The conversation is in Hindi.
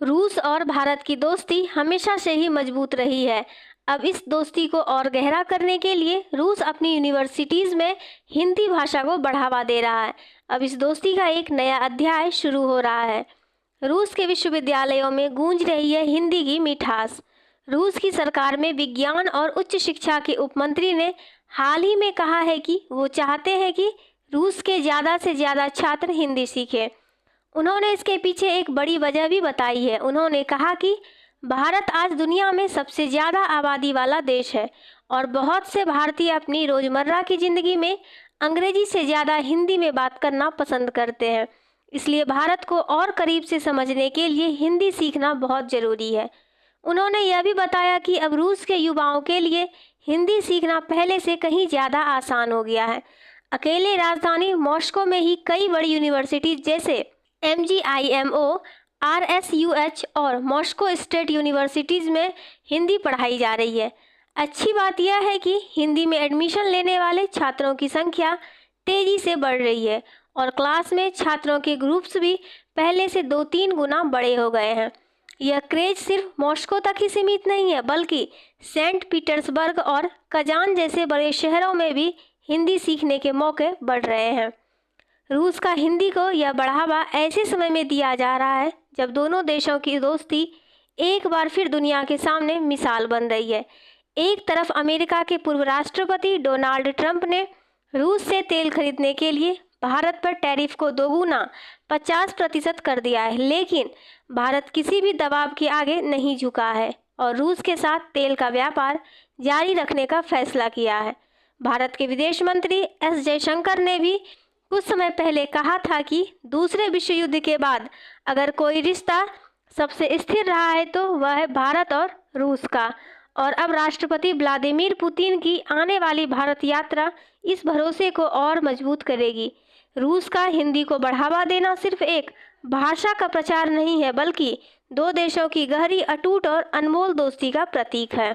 रूस और भारत की दोस्ती हमेशा से ही मजबूत रही है। अब इस दोस्ती को और गहरा करने के लिए रूस अपनी यूनिवर्सिटीज़ में हिंदी भाषा को बढ़ावा दे रहा है। अब इस दोस्ती का एक नया अध्याय शुरू हो रहा है। रूस के विश्वविद्यालयों में गूंज रही है हिंदी की मिठास। रूस की सरकार में विज्ञान और उच्च शिक्षा के उपमंत्री ने हाल ही में कहा है कि वो चाहते हैं कि रूस के ज़्यादा से ज़्यादा छात्र हिंदी सीखें। उन्होंने इसके पीछे एक बड़ी वजह भी बताई है। उन्होंने कहा कि भारत आज दुनिया में सबसे ज़्यादा आबादी वाला देश है और बहुत से भारतीय अपनी रोज़मर्रा की ज़िंदगी में अंग्रेजी से ज़्यादा हिंदी में बात करना पसंद करते हैं। इसलिए भारत को और करीब से समझने के लिए हिंदी सीखना बहुत ज़रूरी है। उन्होंने यह भी बताया कि अब रूस के युवाओं के लिए हिंदी सीखना पहले से कहीं ज़्यादा आसान हो गया है। अकेले राजधानी मॉस्को में ही कई बड़ी यूनिवर्सिटी जैसे MGIMO, RSUH और मॉस्को स्टेट यूनिवर्सिटीज़ में हिंदी पढ़ाई जा रही है। अच्छी बात यह है कि हिंदी में एडमिशन लेने वाले छात्रों की संख्या तेज़ी से बढ़ रही है और क्लास में छात्रों के ग्रुप्स भी पहले से 2-3 गुना बड़े हो गए हैं। यह क्रेज सिर्फ मॉस्को तक ही सीमित नहीं है, बल्कि सेंट पीटर्सबर्ग और कजान जैसे बड़े शहरों में भी हिंदी सीखने के मौके बढ़ रहे हैं। रूस का हिंदी को यह बढ़ावा ऐसे समय में दिया जा रहा है जब दोनों देशों की दोस्ती एक बार फिर दुनिया के सामने मिसाल बन रही है। एक तरफ अमेरिका के पूर्व राष्ट्रपति डोनाल्ड ट्रंप ने रूस से तेल खरीदने के लिए भारत पर टैरिफ को दोगुना 50% कर दिया है, लेकिन भारत किसी भी दबाव के आगे नहीं झुका है और रूस के साथ तेल का व्यापार जारी रखने का फैसला किया है। भारत के विदेश मंत्री एस जयशंकर ने भी कुछ समय पहले कहा था कि दूसरे विश्व युद्ध के बाद अगर कोई रिश्ता सबसे स्थिर रहा है तो वह है भारत और रूस का। और अब राष्ट्रपति व्लादिमीर पुतिन की आने वाली भारत यात्रा इस भरोसे को और मजबूत करेगी। रूस का हिंदी को बढ़ावा देना सिर्फ एक भाषा का प्रचार नहीं है, बल्कि दो देशों की गहरी, अटूट और अनमोल दोस्ती का प्रतीक है।